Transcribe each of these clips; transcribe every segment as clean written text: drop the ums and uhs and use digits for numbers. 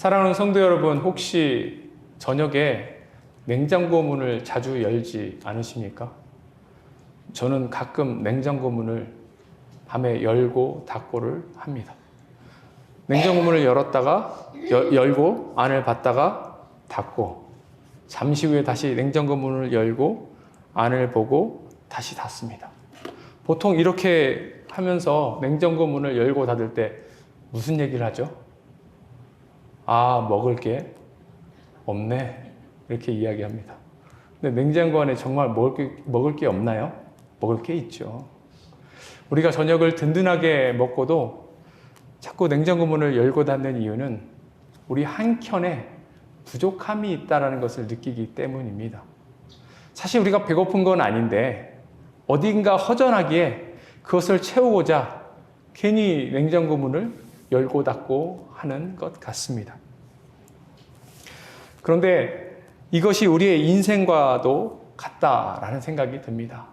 사랑하는 성도 여러분, 혹시 저녁에 냉장고 문을 자주 열지 않으십니까? 저는 가끔 냉장고 문을 밤에 열고 닫고를 합니다. 냉장고 문을 열었다가 열고 안을 봤다가 닫고, 잠시 후에 다시 냉장고 문을 열고 안을 보고 다시 닫습니다. 보통 이렇게 하면서 냉장고 문을 열고 닫을 때 무슨 얘기를 하죠? 아, 먹을 게 없네, 이렇게 이야기합니다. 근데 냉장고 안에 정말 먹을 게 없나요? 먹을 게 있죠. 우리가 저녁을 든든하게 먹고도 자꾸 냉장고 문을 열고 닫는 이유는 우리 한켠에 부족함이 있다는 것을 느끼기 때문입니다. 사실 우리가 배고픈 건 아닌데 어딘가 허전하기에 그것을 채우고자 괜히 냉장고 문을 열고 닫고 하는 것 같습니다. 그런데 이것이 우리의 인생과도 같다라는 생각이 듭니다.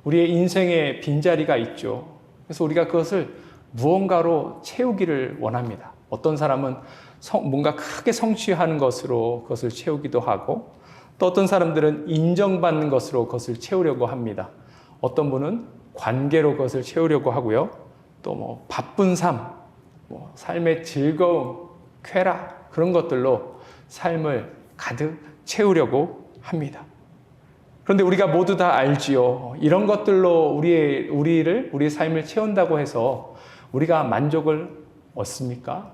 우리의 인생에 빈자리가 있죠. 그래서 우리가 그것을 무언가로 채우기를 원합니다. 어떤 사람은 뭔가 크게 성취하는 것으로 그것을 채우기도 하고, 또 어떤 사람들은 인정받는 것으로 그것을 채우려고 합니다. 어떤 분은 관계로 그것을 채우려고 하고요. 또 바쁜 삶, 삶의 즐거움, 쾌락, 그런 것들로 삶을 가득 채우려고 합니다. 그런데 우리가 모두 다 알지요. 이런 것들로 우리의 삶을 채운다고 해서 우리가 만족을 얻습니까?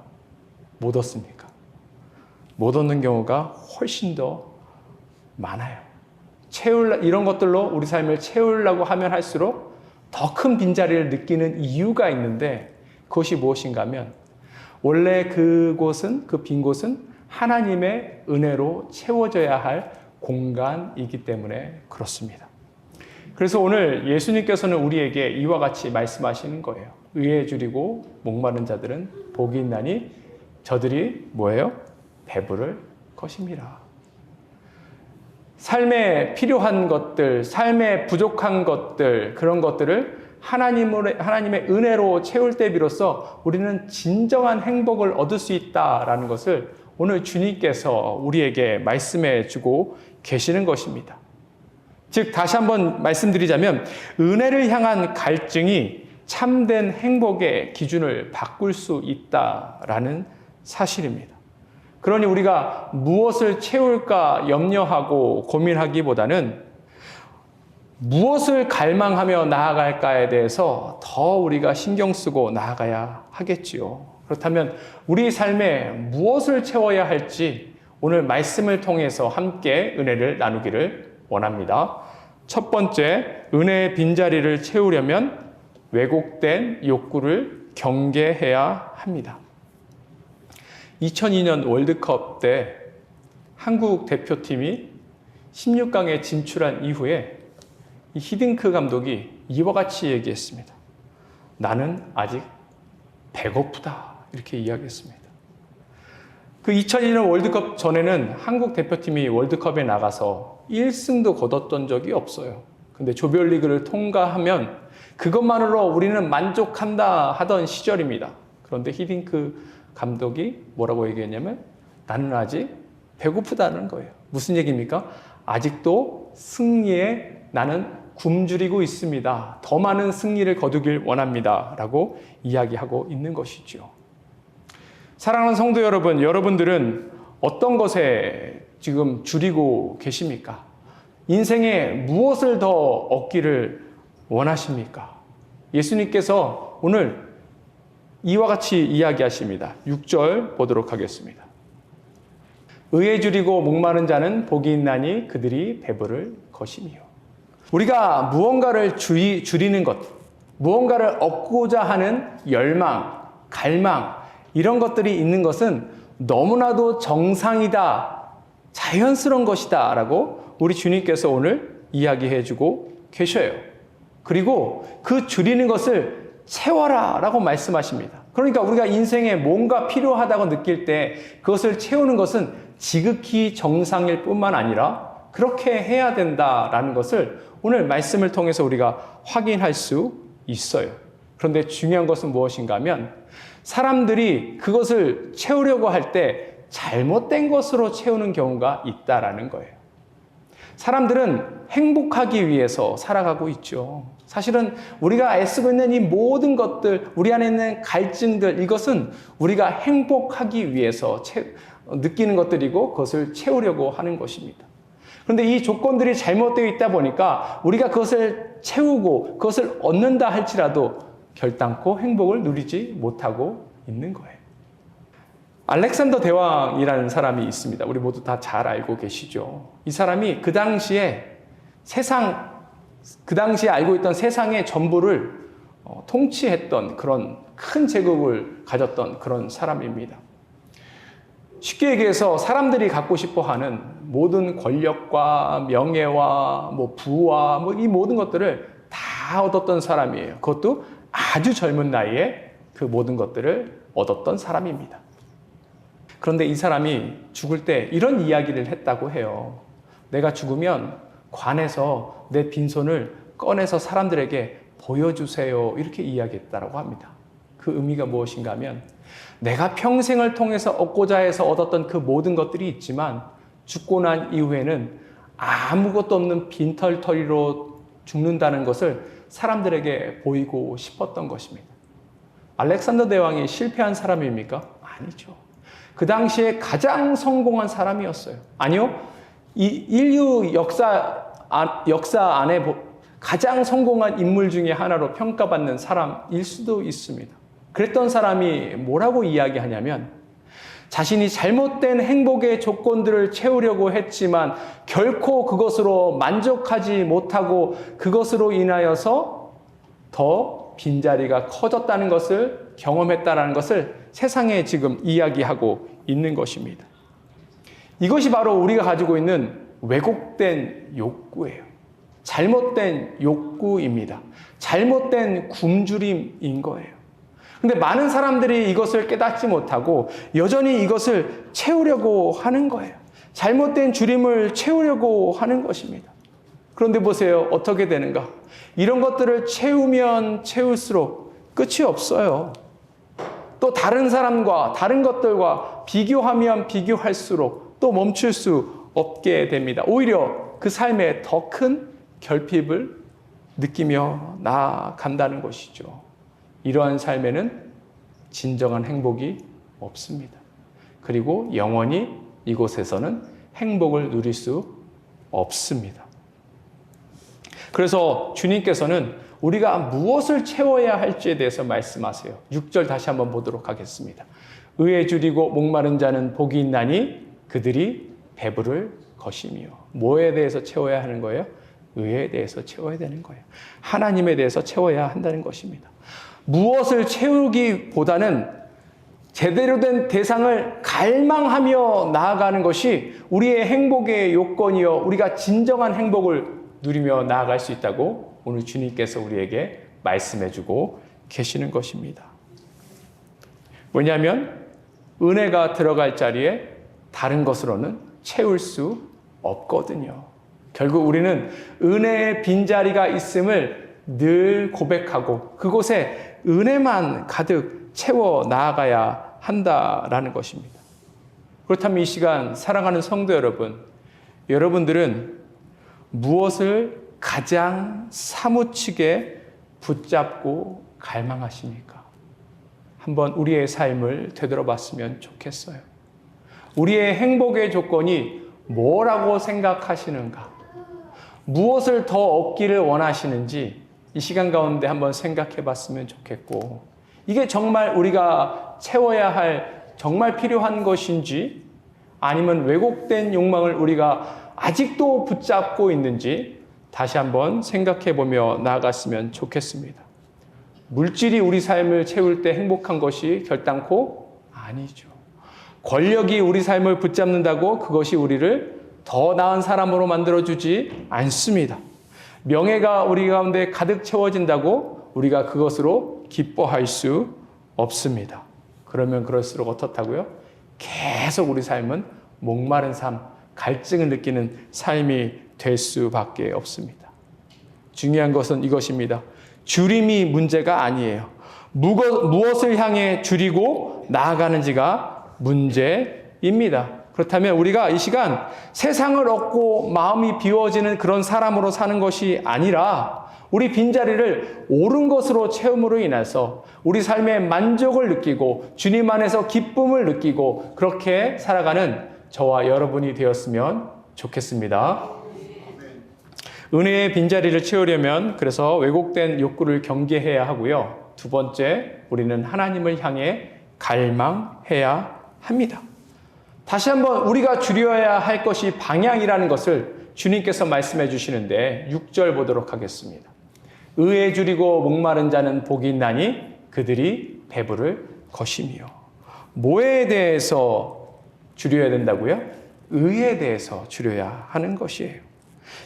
못 얻습니까? 못 얻는 경우가 훨씬 더 많아요. 이런 것들로 우리 삶을 채우려고 하면 할수록 더 큰 빈자리를 느끼는 이유가 있는데, 그것이 무엇인가 하면 원래 그 빈 곳은 하나님의 은혜로 채워져야 할 공간이기 때문에 그렇습니다. 그래서 오늘 예수님께서는 우리에게 이와 같이 말씀하시는 거예요. 의에 줄이고 목마른 자들은 복이 있나니 저들이 뭐예요? 배부를 것임이라. 삶에 필요한 것들, 삶에 부족한 것들, 그런 것들을 하나님의 은혜로 채울 때 비로소 우리는 진정한 행복을 얻을 수 있다라는 것을 오늘 주님께서 우리에게 말씀해 주고 계시는 것입니다. 즉, 다시 한번 말씀드리자면 은혜를 향한 갈증이 참된 행복의 기준을 바꿀 수 있다라는 사실입니다. 그러니 우리가 무엇을 채울까 염려하고 고민하기보다는 무엇을 갈망하며 나아갈까에 대해서 더 우리가 신경 쓰고 나아가야 하겠지요. 그렇다면 우리 삶에 무엇을 채워야 할지 오늘 말씀을 통해서 함께 은혜를 나누기를 원합니다. 첫 번째, 은혜의 빈자리를 채우려면 왜곡된 욕구를 경계해야 합니다. 2002년 월드컵 때 한국 대표팀이 16강에 진출한 이후에 이 히딩크 감독이 이와 같이 얘기했습니다. 나는 아직 배고프다, 이렇게 이야기했습니다. 그 2002년 월드컵 전에는 한국 대표팀이 월드컵에 나가서 1승도 거뒀던 적이 없어요. 근데 조별리그를 통과하면 그것만으로 우리는 만족한다 하던 시절입니다. 그런데 히딩크 감독이 뭐라고 얘기했냐면 나는 아직 배고프다는 거예요. 무슨 얘기입니까? 아직도 승리에 나는 굶주리고 있습니다. 더 많은 승리를 거두길 원합니다. 라고 이야기하고 있는 것이죠. 사랑하는 성도 여러분, 여러분들은 어떤 것에 지금 줄이고 계십니까? 인생에 무엇을 더 얻기를 원하십니까? 예수님께서 오늘 이와 같이 이야기하십니다. 6절 보도록 하겠습니다. 의에 줄이고 목마른 자는 복이 있나니 그들이 배부를 것이니요. 우리가 무언가를 줄이는 것, 무언가를 얻고자 하는 열망, 갈망, 이런 것들이 있는 것은 너무나도 정상이다, 자연스러운 것이다 라고 우리 주님께서 오늘 이야기해 주고 계셔요. 그리고 그 줄이는 것을 채워라 라고 말씀하십니다. 그러니까 우리가 인생에 뭔가 필요하다고 느낄 때 그것을 채우는 것은 지극히 정상일 뿐만 아니라 그렇게 해야 된다라는 것을 오늘 말씀을 통해서 우리가 확인할 수 있어요. 그런데 중요한 것은 무엇인가 하면 사람들이 그것을 채우려고 할 때 잘못된 것으로 채우는 경우가 있다라는 거예요. 사람들은 행복하기 위해서 살아가고 있죠. 사실은 우리가 애쓰고 있는 이 모든 것들, 우리 안에 있는 갈증들, 이것은 우리가 행복하기 위해서 느끼는 것들이고 그것을 채우려고 하는 것입니다. 그런데 이 조건들이 잘못되어 있다 보니까 우리가 그것을 채우고 그것을 얻는다 할지라도 결단코 행복을 누리지 못하고 있는 거예요. 알렉산더 대왕이라는 사람이 있습니다. 우리 모두 다 잘 알고 계시죠. 이 사람이 그 당시에 알고 있던 세상의 전부를 통치했던 그런 큰 제국을 가졌던 그런 사람입니다. 쉽게 얘기해서 사람들이 갖고 싶어 하는 모든 권력과 명예와 부와 이 모든 것들을 다 얻었던 사람이에요. 그것도 아주 젊은 나이에 그 모든 것들을 얻었던 사람입니다. 그런데 이 사람이 죽을 때 이런 이야기를 했다고 해요. 내가 죽으면 관에서 내 빈손을 꺼내서 사람들에게 보여주세요. 이렇게 이야기했다고 합니다. 그 의미가 무엇인가 하면 내가 평생을 통해서 얻고자 해서 얻었던 그 모든 것들이 있지만 죽고 난 이후에는 아무것도 없는 빈털터리로 죽는다는 것을 사람들에게 보이고 싶었던 것입니다. 알렉산더 대왕이 실패한 사람입니까? 아니죠. 그 당시에 가장 성공한 사람이었어요. 아니요. 이 인류 역사 안에 가장 성공한 인물 중에 하나로 평가받는 사람일 수도 있습니다. 그랬던 사람이 뭐라고 이야기하냐면 자신이 잘못된 행복의 조건들을 채우려고 했지만 결코 그것으로 만족하지 못하고 그것으로 인하여서 더 빈자리가 커졌다는 것을 경험했다는 것을 세상에 지금 이야기하고 있는 것입니다. 이것이 바로 우리가 가지고 있는 왜곡된 욕구예요. 잘못된 욕구입니다. 잘못된 굶주림인 거예요. 근데 많은 사람들이 이것을 깨닫지 못하고 여전히 이것을 채우려고 하는 거예요. 잘못된 주림을 채우려고 하는 것입니다. 그런데 보세요. 어떻게 되는가? 이런 것들을 채우면 채울수록 끝이 없어요. 또 다른 사람과 다른 것들과 비교하면 비교할수록 또 멈출 수 없게 됩니다. 오히려 그 삶에 더 큰 결핍을 느끼며 나아간다는 것이죠. 이러한 삶에는 진정한 행복이 없습니다. 그리고 영원히 이곳에서는 행복을 누릴 수 없습니다. 그래서 주님께서는 우리가 무엇을 채워야 할지에 대해서 말씀하세요. 6절 다시 한번 보도록 하겠습니다. 의에 줄이고 목마른 자는 복이 있나니 그들이 배부를 것이며. 뭐에 대해서 채워야 하는 거예요? 의에 대해서 채워야 되는 거예요. 하나님에 대해서 채워야 한다는 것입니다. 무엇을 채우기보다는 제대로 된 대상을 갈망하며 나아가는 것이 우리의 행복의 요건이요. 우리가 진정한 행복을 누리며 나아갈 수 있다고 오늘 주님께서 우리에게 말씀해주고 계시는 것입니다. 왜냐하면 은혜가 들어갈 자리에 다른 것으로는 채울 수 없거든요. 결국 우리는 은혜의 빈자리가 있음을 늘 고백하고 그곳에 은혜만 가득 채워 나아가야 한다라는 것입니다. 그렇다면 이 시간 사랑하는 성도 여러분, 여러분들은 무엇을 가장 사무치게 붙잡고 갈망하십니까? 한번 우리의 삶을 되돌아봤으면 좋겠어요. 우리의 행복의 조건이 뭐라고 생각하시는가? 무엇을 더 얻기를 원하시는지 이 시간 가운데 한번 생각해 봤으면 좋겠고, 이게 정말 우리가 채워야 할 정말 필요한 것인지 아니면 왜곡된 욕망을 우리가 아직도 붙잡고 있는지 다시 한번 생각해 보며 나아갔으면 좋겠습니다. 물질이 우리 삶을 채울 때 행복한 것이 결단코 아니죠. 권력이 우리 삶을 붙잡는다고 그것이 우리를 더 나은 사람으로 만들어주지 않습니다. 명예가 우리 가운데 가득 채워진다고 우리가 그것으로 기뻐할 수 없습니다. 그러면 그럴수록 어떻다고요? 계속 우리 삶은 목마른 삶, 갈증을 느끼는 삶이 될 수밖에 없습니다. 중요한 것은 이것입니다. 줄임이 문제가 아니에요. 무엇을 향해 줄이고 나아가는지가 문제입니다. 그렇다면 우리가 이 시간 세상을 얻고 마음이 비워지는 그런 사람으로 사는 것이 아니라 우리 빈자리를 옳은 것으로 채움으로 인해서 우리 삶의 만족을 느끼고 주님 안에서 기쁨을 느끼고 그렇게 살아가는 저와 여러분이 되었으면 좋겠습니다. 은혜의 빈자리를 채우려면 그래서 왜곡된 욕구를 경계해야 하고요. 두 번째, 우리는 하나님을 향해 갈망해야 합니다. 다시 한번 우리가 줄여야 할 것이 방향이라는 것을 주님께서 말씀해 주시는데 6절 보도록 하겠습니다. 의에 줄이고 목마른 자는 복이 있나니 그들이 배부를 것이며. 뭐에 대해서 줄여야 된다고요? 의에 대해서 줄여야 하는 것이에요.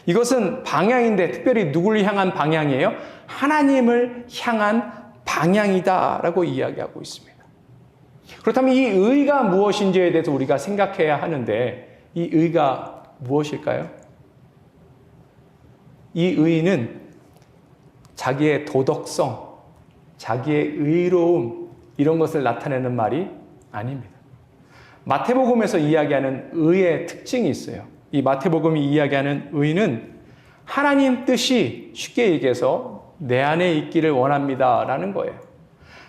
이것은 방향인데 특별히 누구를 향한 방향이에요? 하나님을 향한 방향이다라고 이야기하고 있습니다. 그렇다면 이 의가 무엇인지에 대해서 우리가 생각해야 하는데 이 의가 무엇일까요? 이 의는 자기의 도덕성, 자기의 의로움 이런 것을 나타내는 말이 아닙니다. 마태복음에서 이야기하는 의의 특징이 있어요. 이 마태복음이 이야기하는 의는 하나님 뜻이 쉽게 얘기해서 내 안에 있기를 원합니다라는 거예요.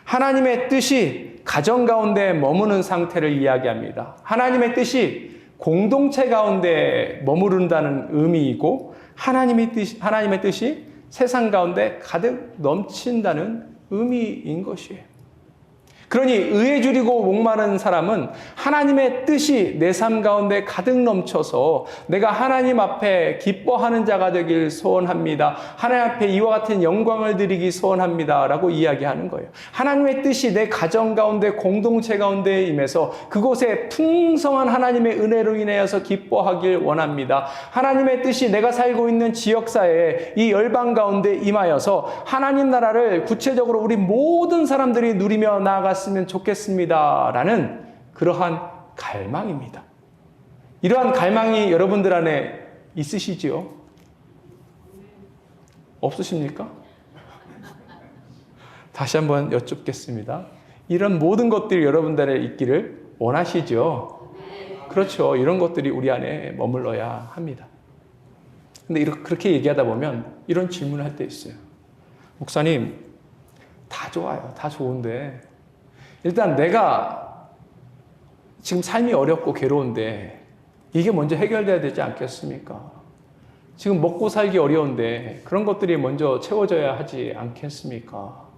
하나님의 뜻이 가정 가운데 머무는 상태를 이야기합니다. 하나님의 뜻이 공동체 가운데 머무른다는 의미이고 하나님의 뜻이 세상 가운데 가득 넘친다는 의미인 것이에요. 그러니 의에 줄이고 목마른 사람은 하나님의 뜻이 내 삶 가운데 가득 넘쳐서 내가 하나님 앞에 기뻐하는 자가 되길 소원합니다. 하나님 앞에 이와 같은 영광을 드리기 소원합니다. 라고 이야기하는 거예요. 하나님의 뜻이 내 가정 가운데 공동체 가운데 임해서 그곳에 풍성한 하나님의 은혜로 인하여서 기뻐하길 원합니다. 하나님의 뜻이 내가 살고 있는 지역사회에 이 열방 가운데 임하여서 하나님 나라를 구체적으로 우리 모든 사람들이 누리며 나아갔으면 좋겠습니다. 라는 그러한 갈망입니다. 이러한 갈망이 여러분들 안에 있으시지요? 없으십니까? 다시 한번 여쭙겠습니다. 이런 모든 것들이 여러분들에 있기를 원하시죠? 그렇죠. 이런 것들이 우리 안에 머물러야 합니다. 근데 그렇게 얘기하다 보면 이런 질문을 할 때 있어요. 목사님, 다 좋아요. 다 좋은데 일단 내가 지금 삶이 어렵고 괴로운데 이게 먼저 해결돼야 되지 않겠습니까? 지금 먹고 살기 어려운데 그런 것들이 먼저 채워져야 하지 않겠습니까?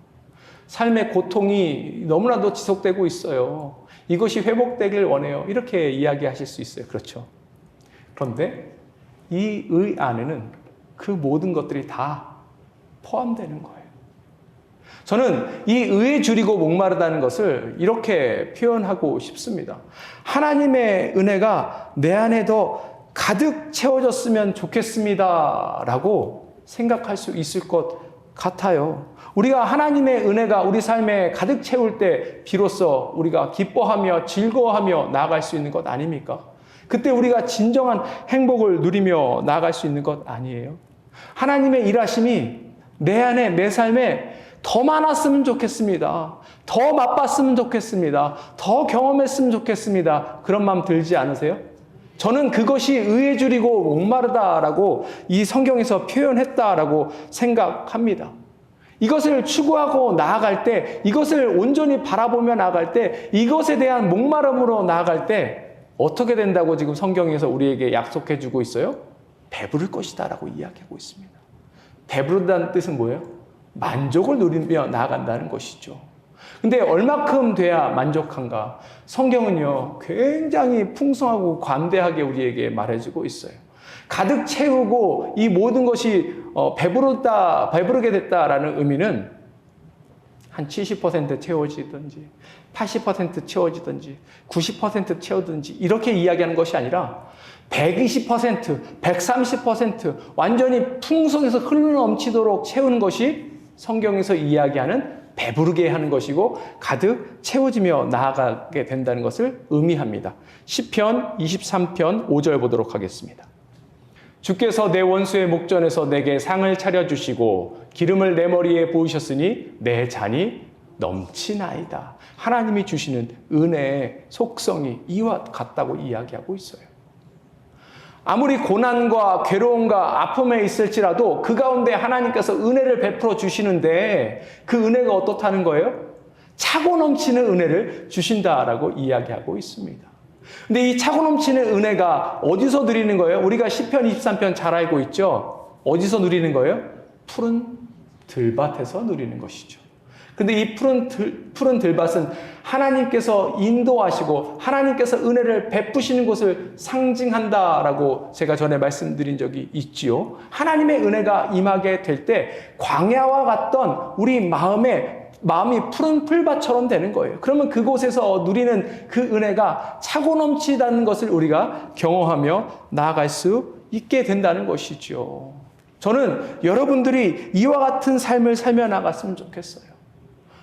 삶의 고통이 너무나도 지속되고 있어요. 이것이 회복되길 원해요. 이렇게 이야기하실 수 있어요. 그렇죠? 그런데 이 의 안에는 그 모든 것들이 다 포함되는 거예요. 저는 이 의에 줄이고 목마르다는 것을 이렇게 표현하고 싶습니다. 하나님의 은혜가 내 안에 더 가득 채워졌으면 좋겠습니다. 라고 생각할 수 있을 것 같아요. 우리가 하나님의 은혜가 우리 삶에 가득 채울 때 비로소 우리가 기뻐하며 즐거워하며 나아갈 수 있는 것 아닙니까? 그때 우리가 진정한 행복을 누리며 나아갈 수 있는 것 아니에요? 하나님의 일하심이 내 안에, 내 삶에 더 많았으면 좋겠습니다. 더 맛봤으면 좋겠습니다. 더 경험했으면 좋겠습니다. 그런 마음 들지 않으세요? 저는 그것이 의에 줄이고 목마르다라고 이 성경에서 표현했다라고 생각합니다. 이것을 추구하고 나아갈 때, 이것을 온전히 바라보며 나아갈 때, 이것에 대한 목마름으로 나아갈 때 어떻게 된다고 지금 성경에서 우리에게 약속해 주고 있어요? 배부를 것이다 라고 이야기하고 있습니다. 배부르다는 뜻은 뭐예요? 만족을 누리며 나아간다는 것이죠. 근데 얼마큼 돼야 만족한가? 성경은요, 굉장히 풍성하고 관대하게 우리에게 말해주고 있어요. 가득 채우고 이 모든 것이 배부르게 됐다라는 의미는 한 70% 채워지든지 80% 채워지든지 90% 채워지든지 이렇게 이야기하는 것이 아니라 120%, 130% 완전히 풍성해서 흘러넘치도록 채우는 것이 성경에서 이야기하는 배부르게 하는 것이고 가득 채워지며 나아가게 된다는 것을 의미합니다. 시편 23편 5절 보도록 하겠습니다. 주께서 내 원수의 목전에서 내게 상을 차려주시고 기름을 내 머리에 부으셨으니 내 잔이 넘치나이다. 하나님이 주시는 은혜의 속성이 이와 같다고 이야기하고 있어요. 아무리 고난과 괴로움과 아픔에 있을지라도 그 가운데 하나님께서 은혜를 베풀어 주시는데 그 은혜가 어떻다는 거예요? 차고 넘치는 은혜를 주신다라고 이야기하고 있습니다. 근데 이 차고 넘치는 은혜가 어디서 누리는 거예요? 우리가 시편 23편 잘 알고 있죠? 어디서 누리는 거예요? 푸른 들밭에서 누리는 것이죠. 근데 이 푸른 들밭은 하나님께서 인도하시고 하나님께서 은혜를 베푸시는 곳을 상징한다라고 제가 전에 말씀드린 적이 있지요. 하나님의 은혜가 임하게 될 때 광야와 같던 우리 마음이 푸른 풀밭처럼 되는 거예요. 그러면 그곳에서 누리는 그 은혜가 차고 넘치다는 것을 우리가 경험하며 나아갈 수 있게 된다는 것이죠. 저는 여러분들이 이와 같은 삶을 살며 나갔으면 좋겠어요.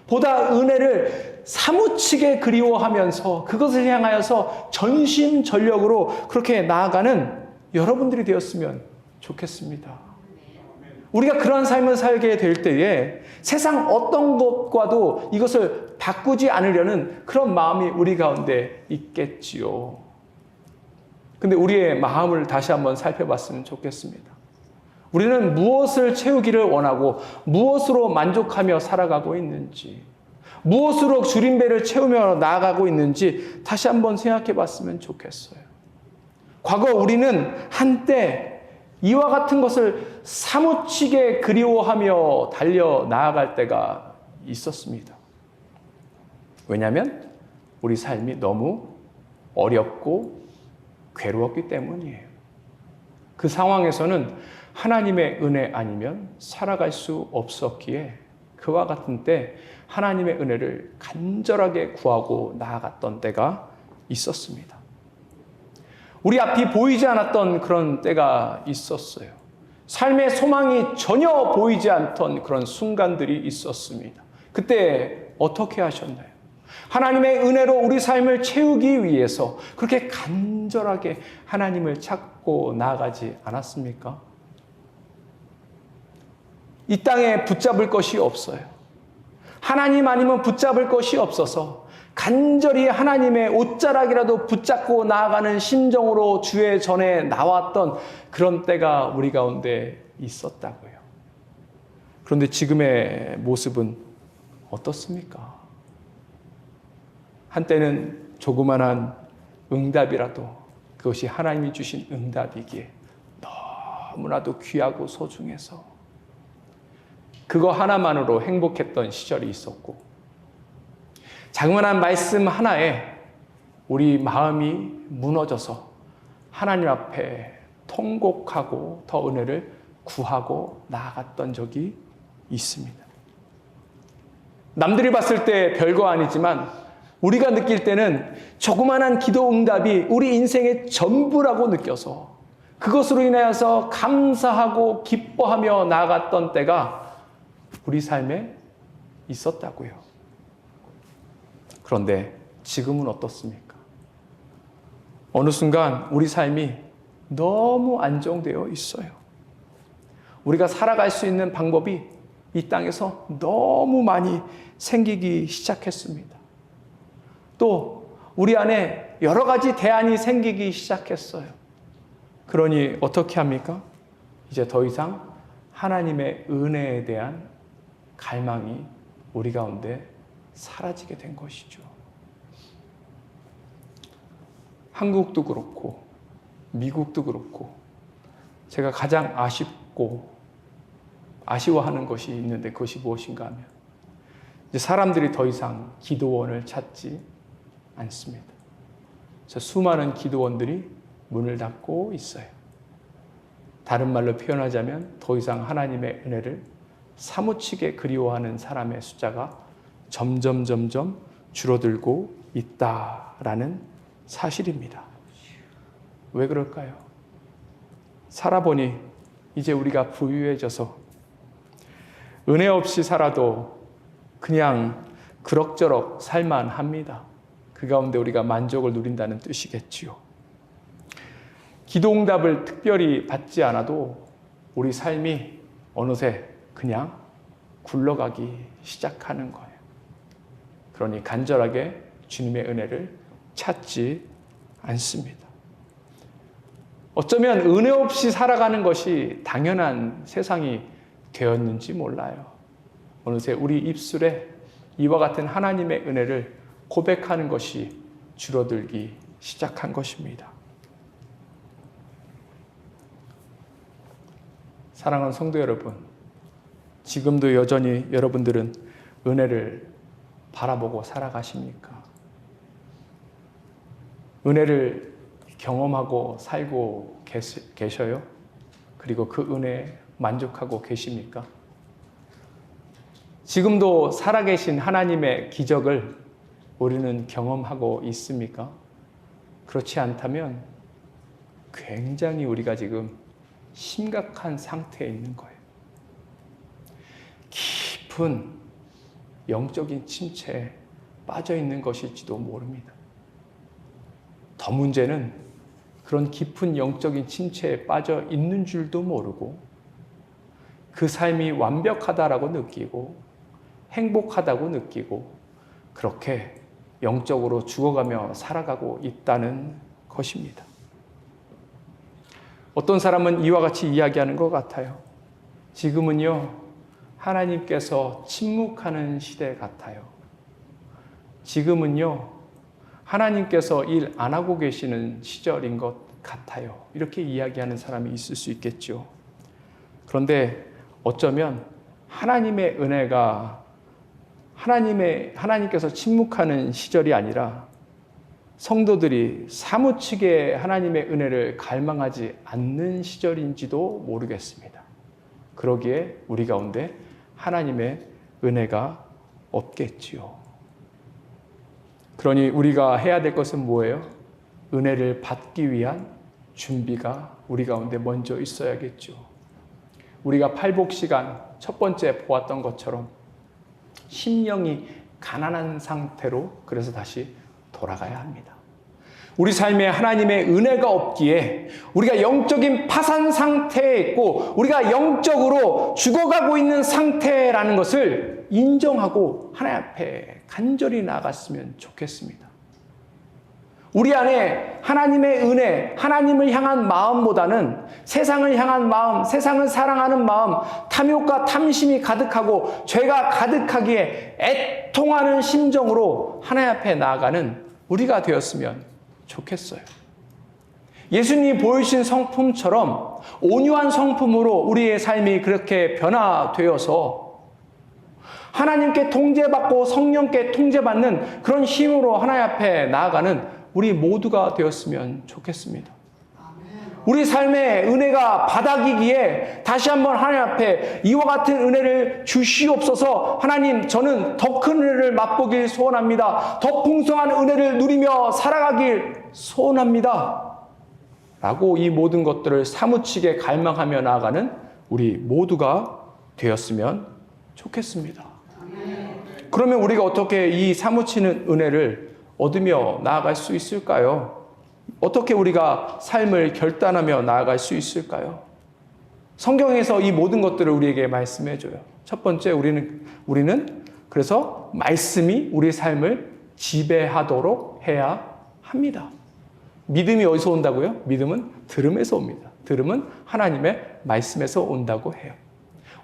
보다 은혜를 사무치게 그리워하면서 그것을 향하여서 전심전력으로 그렇게 나아가는 여러분들이 되었으면 좋겠습니다. 우리가 그런 삶을 살게 될 때에 세상 어떤 것과도 이것을 바꾸지 않으려는 그런 마음이 우리 가운데 있겠지요. 근데 우리의 마음을 다시 한번 살펴봤으면 좋겠습니다. 우리는 무엇을 채우기를 원하고 무엇으로 만족하며 살아가고 있는지, 무엇으로 줄임배를 채우며 나아가고 있는지 다시 한번 생각해 봤으면 좋겠어요. 과거 우리는 한때 이와 같은 것을 사무치게 그리워하며 달려 나아갈 때가 있었습니다. 왜냐하면 우리 삶이 너무 어렵고 괴로웠기 때문이에요. 그 상황에서는 하나님의 은혜 아니면 살아갈 수 없었기에 그와 같은 때 하나님의 은혜를 간절하게 구하고 나아갔던 때가 있었습니다. 우리 앞이 보이지 않았던 그런 때가 있었어요. 삶의 소망이 전혀 보이지 않던 그런 순간들이 있었습니다. 그때 어떻게 하셨나요? 하나님의 은혜로 우리 삶을 채우기 위해서 그렇게 간절하게 하나님을 찾고 나아가지 않았습니까? 이 땅에 붙잡을 것이 없어요. 하나님 아니면 붙잡을 것이 없어서 간절히 하나님의 옷자락이라도 붙잡고 나아가는 심정으로 주의 전에 나왔던 그런 때가 우리 가운데 있었다고요. 그런데 지금의 모습은 어떻습니까? 한때는 조그만한 응답이라도 그것이 하나님이 주신 응답이기에 너무나도 귀하고 소중해서 그거 하나만으로 행복했던 시절이 있었고, 자그마한 말씀 하나에 우리 마음이 무너져서 하나님 앞에 통곡하고 더 은혜를 구하고 나아갔던 적이 있습니다. 남들이 봤을 때 별거 아니지만 우리가 느낄 때는 조그마한 기도 응답이 우리 인생의 전부라고 느껴서 그것으로 인하여서 감사하고 기뻐하며 나아갔던 때가 우리 삶에 있었다고요. 그런데 지금은 어떻습니까? 어느 순간 우리 삶이 너무 안정되어 있어요. 우리가 살아갈 수 있는 방법이 이 땅에서 너무 많이 생기기 시작했습니다. 또 우리 안에 여러 가지 대안이 생기기 시작했어요. 그러니 어떻게 합니까? 이제 더 이상 하나님의 은혜에 대한 갈망이 우리 가운데 사라지게 된 것이죠. 한국도 그렇고 미국도 그렇고 제가 가장 아쉬워하는 것이 있는데 그것이 무엇인가 하면 이제 사람들이 더 이상 기도원을 찾지 않습니다. 수많은 기도원들이 문을 닫고 있어요. 다른 말로 표현하자면 더 이상 하나님의 은혜를 사무치게 그리워하는 사람의 숫자가 점점 줄어들고 있다라는 사실입니다. 왜 그럴까요? 살아보니 이제 우리가 부유해져서 은혜 없이 살아도 그냥 그럭저럭 살만합니다. 그 가운데 우리가 만족을 누린다는 뜻이겠지요. 기도응답을 특별히 받지 않아도 우리 삶이 어느새 그냥 굴러가기 시작하는 거예요. 그러니 간절하게 주님의 은혜를 찾지 않습니다. 어쩌면 은혜 없이 살아가는 것이 당연한 세상이 되었는지 몰라요. 어느새 우리 입술에 이와 같은 하나님의 은혜를 고백하는 것이 줄어들기 시작한 것입니다. 사랑하는 성도 여러분, 지금도 여전히 여러분들은 은혜를 바라보고 살아가십니까? 은혜를 경험하고 살고 계셔요? 그리고 그 은혜에 만족하고 계십니까? 지금도 살아계신 하나님의 기적을 우리는 경험하고 있습니까? 그렇지 않다면 굉장히 우리가 지금 심각한 상태에 있는 거예요. 깊은 영적인 침체에 빠져 있는 것일지도 모릅니다. 더 문제는 그런 깊은 영적인 침체에 빠져 있는 줄도 모르고 그 삶이 완벽하다라고 느끼고 행복하다고 느끼고 그렇게 영적으로 죽어가며 살아가고 있다는 것입니다. 어떤 사람은 이와 같이 이야기하는 것 같아요. 지금은요, 하나님께서 침묵하는 시대 같아요. 지금은요, 하나님께서 일 안 하고 계시는 시절인 것 같아요. 이렇게 이야기하는 사람이 있을 수 있겠죠. 그런데 어쩌면 하나님의 은혜가 하나님께서 침묵하는 시절이 아니라 성도들이 사무치게 하나님의 은혜를 갈망하지 않는 시절인지도 모르겠습니다. 그러기에 우리 가운데 하나님의 은혜가 없겠지요. 그러니 우리가 해야 될 것은 뭐예요? 은혜를 받기 위한 준비가 우리 가운데 먼저 있어야겠죠. 우리가 팔복시간 첫 번째 보았던 것처럼 심령이 가난한 상태로 그래서 다시 돌아가야 합니다. 우리 삶에 하나님의 은혜가 없기에 우리가 영적인 파산 상태에 있고 우리가 영적으로 죽어가고 있는 상태라는 것을 인정하고 하나님 앞에 간절히 나아갔으면 좋겠습니다. 우리 안에 하나님의 은혜, 하나님을 향한 마음보다는 세상을 향한 마음, 세상을 사랑하는 마음, 탐욕과 탐심이 가득하고 죄가 가득하기에 애통하는 심정으로 하나님 앞에 나아가는 우리가 되었으면 좋겠어요. 예수님이 보여주신 성품처럼 온유한 성품으로 우리의 삶이 그렇게 변화되어서 하나님께 통제받고 성령께 통제받는 그런 힘으로 하나님 앞에 나아가는 우리 모두가 되었으면 좋겠습니다. 우리 삶의 은혜가 바닥이기에 다시 한번 하나님 앞에 이와 같은 은혜를 주시옵소서. 하나님, 저는 더 큰 은혜를 맛보길 소원합니다. 더 풍성한 은혜를 누리며 살아가길 소원합니다. 라고 이 모든 것들을 사무치게 갈망하며 나아가는 우리 모두가 되었으면 좋겠습니다. 그러면 우리가 어떻게 이 사무치는 은혜를 얻으며 나아갈 수 있을까요? 어떻게 우리가 삶을 결단하며 나아갈 수 있을까요? 성경에서 이 모든 것들을 우리에게 말씀해 줘요. 첫 번째, 우리는 그래서 말씀이 우리 삶을 지배하도록 해야 합니다. 믿음이 어디서 온다고요? 믿음은 들음에서 옵니다. 들음은 하나님의 말씀에서 온다고 해요.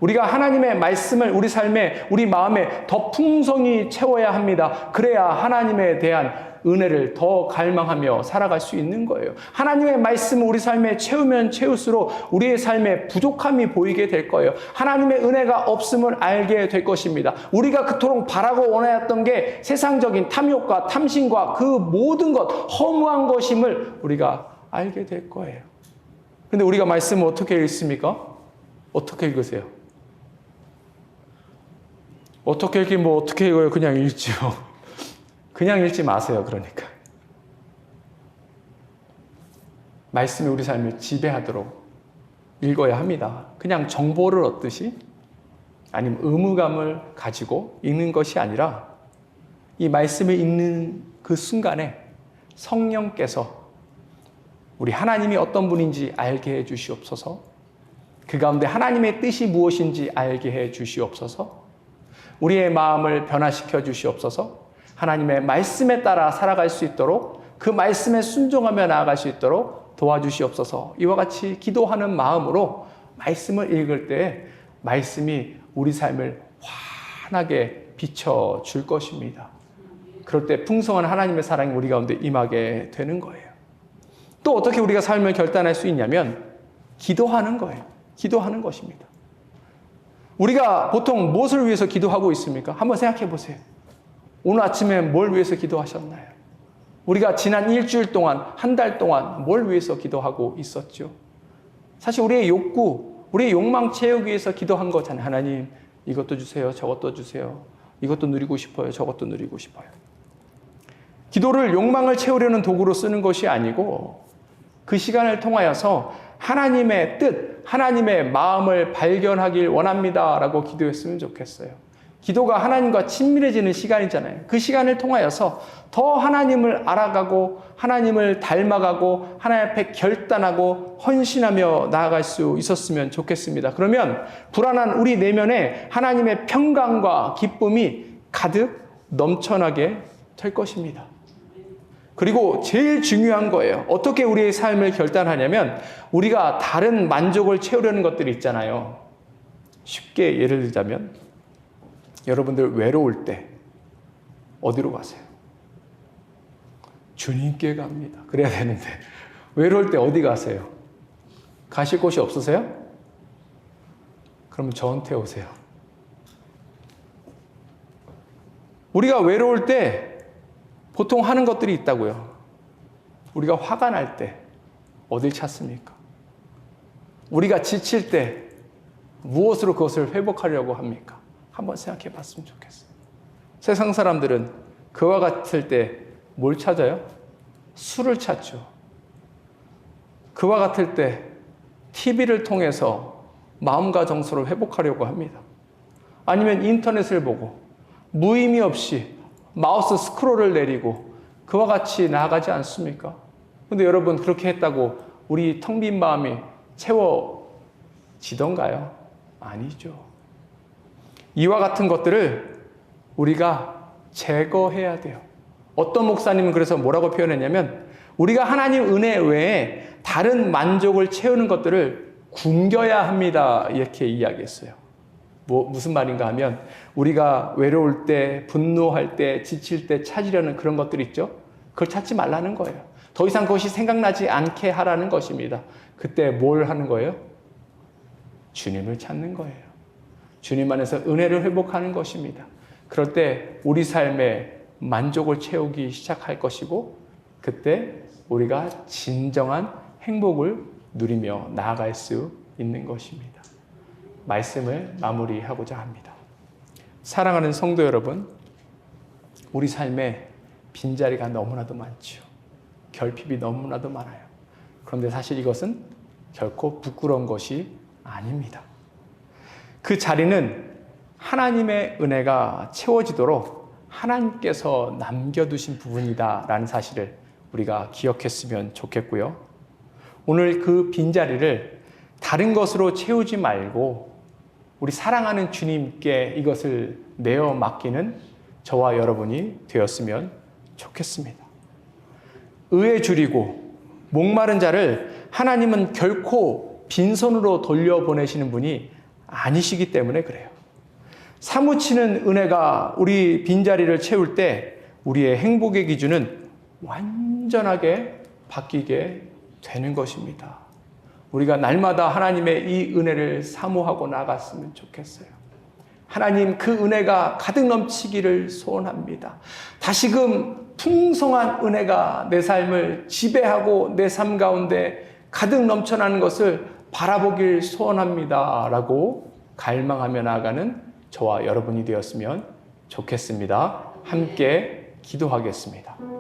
우리가 하나님의 말씀을 우리 삶에, 우리 마음에 더 풍성히 채워야 합니다. 그래야 하나님에 대한 은혜를 더 갈망하며 살아갈 수 있는 거예요. 하나님의 말씀을 우리 삶에 채우면 채울수록 우리의 삶에 부족함이 보이게 될 거예요. 하나님의 은혜가 없음을 알게 될 것입니다. 우리가 그토록 바라고 원하였던 게 세상적인 탐욕과 탐심과 그 모든 것, 허무한 것임을 우리가 알게 될 거예요. 그런데 우리가 말씀을 어떻게 읽습니까? 어떻게 읽으세요? 어떻게 읽긴 어떻게 읽어요? 그냥 읽지요. 그냥 읽지 마세요. 그러니까. 말씀이 우리 삶을 지배하도록 읽어야 합니다. 그냥 정보를 얻듯이 아니면 의무감을 가지고 읽는 것이 아니라 이 말씀을 읽는 그 순간에 성령께서 우리 하나님이 어떤 분인지 알게 해 주시옵소서. 그 가운데 하나님의 뜻이 무엇인지 알게 해 주시옵소서. 우리의 마음을 변화시켜 주시옵소서. 하나님의 말씀에 따라 살아갈 수 있도록, 그 말씀에 순종하며 나아갈 수 있도록 도와주시옵소서. 이와 같이 기도하는 마음으로 말씀을 읽을 때 말씀이 우리 삶을 환하게 비춰줄 것입니다. 그럴 때 풍성한 하나님의 사랑이 우리 가운데 임하게 되는 거예요. 또 어떻게 우리가 삶을 결단할 수 있냐면 기도하는 거예요. 기도하는 것입니다. 우리가 보통 무엇을 위해서 기도하고 있습니까? 한번 생각해 보세요. 오늘 아침에 뭘 위해서 기도하셨나요? 우리가 지난 일주일 동안, 한 달 동안 뭘 위해서 기도하고 있었죠? 사실 우리의 욕구, 우리의 욕망 채우기 위해서 기도한 거잖아요. 하나님, 이것도 주세요. 저것도 주세요. 이것도 누리고 싶어요. 저것도 누리고 싶어요. 기도를 욕망을 채우려는 도구로 쓰는 것이 아니고 그 시간을 통하여서 하나님의 뜻, 하나님의 마음을 발견하길 원합니다 라고 기도했으면 좋겠어요. 기도가 하나님과 친밀해지는 시간이잖아요. 그 시간을 통하여서 더 하나님을 알아가고 하나님을 닮아가고 하나님 앞에 결단하고 헌신하며 나아갈 수 있었으면 좋겠습니다. 그러면 불안한 우리 내면에 하나님의 평강과 기쁨이 가득 넘쳐나게 될 것입니다. 그리고 제일 중요한 거예요. 어떻게 우리의 삶을 결단하냐면 우리가 다른 만족을 채우려는 것들이 있잖아요. 쉽게 예를 들자면 여러분들 외로울 때 어디로 가세요? 주님께 갑니다. 그래야 되는데 외로울 때 어디 가세요? 가실 곳이 없으세요? 그러면 저한테 오세요. 우리가 외로울 때 보통 하는 것들이 있다고요. 우리가 화가 날 때 어딜 찾습니까? 우리가 지칠 때 무엇으로 그것을 회복하려고 합니까? 한번 생각해 봤으면 좋겠어요. 세상 사람들은 그와 같을 때 뭘 찾아요? 술을 찾죠. 그와 같을 때 TV를 통해서 마음과 정서를 회복하려고 합니다. 아니면 인터넷을 보고 무의미 없이 마우스 스크롤을 내리고 그와 같이 나아가지 않습니까? 근데 여러분 그렇게 했다고 우리 텅 빈 마음이 채워지던가요? 아니죠. 이와 같은 것들을 우리가 제거해야 돼요. 어떤 목사님은 그래서 뭐라고 표현했냐면 우리가 하나님 은혜 외에 다른 만족을 채우는 것들을 굶겨야 합니다. 이렇게 이야기했어요. 무슨 말인가 하면 우리가 외로울 때, 분노할 때, 지칠 때 찾으려는 그런 것들 있죠? 그걸 찾지 말라는 거예요. 더 이상 그것이 생각나지 않게 하라는 것입니다. 그때 뭘 하는 거예요? 주님을 찾는 거예요. 주님 안에서 은혜를 회복하는 것입니다. 그럴 때 우리 삶에 만족을 채우기 시작할 것이고 그때 우리가 진정한 행복을 누리며 나아갈 수 있는 것입니다. 말씀을 마무리하고자 합니다. 사랑하는 성도 여러분, 우리 삶에 빈자리가 너무나도 많죠. 결핍이 너무나도 많아요. 그런데 사실 이것은 결코 부끄러운 것이 아닙니다. 그 자리는 하나님의 은혜가 채워지도록 하나님께서 남겨두신 부분이다라는 사실을 우리가 기억했으면 좋겠고요. 오늘 그 빈자리를 다른 것으로 채우지 말고 우리 사랑하는 주님께 이것을 내어 맡기는 저와 여러분이 되었으면 좋겠습니다. 의에 줄이고 목마른 자를 하나님은 결코 빈손으로 돌려보내시는 분이 아니시기 때문에 그래요. 사무치는 은혜가 우리 빈자리를 채울 때 우리의 행복의 기준은 완전하게 바뀌게 되는 것입니다. 우리가 날마다 하나님의 이 은혜를 사모하고 나갔으면 좋겠어요. 하나님 그 은혜가 가득 넘치기를 소원합니다. 다시금 풍성한 은혜가 내 삶을 지배하고 내 삶 가운데 가득 넘쳐나는 것을 바라보길 소원합니다. 라고 갈망하며 나아가는 저와 여러분이 되었으면 좋겠습니다. 함께 기도하겠습니다.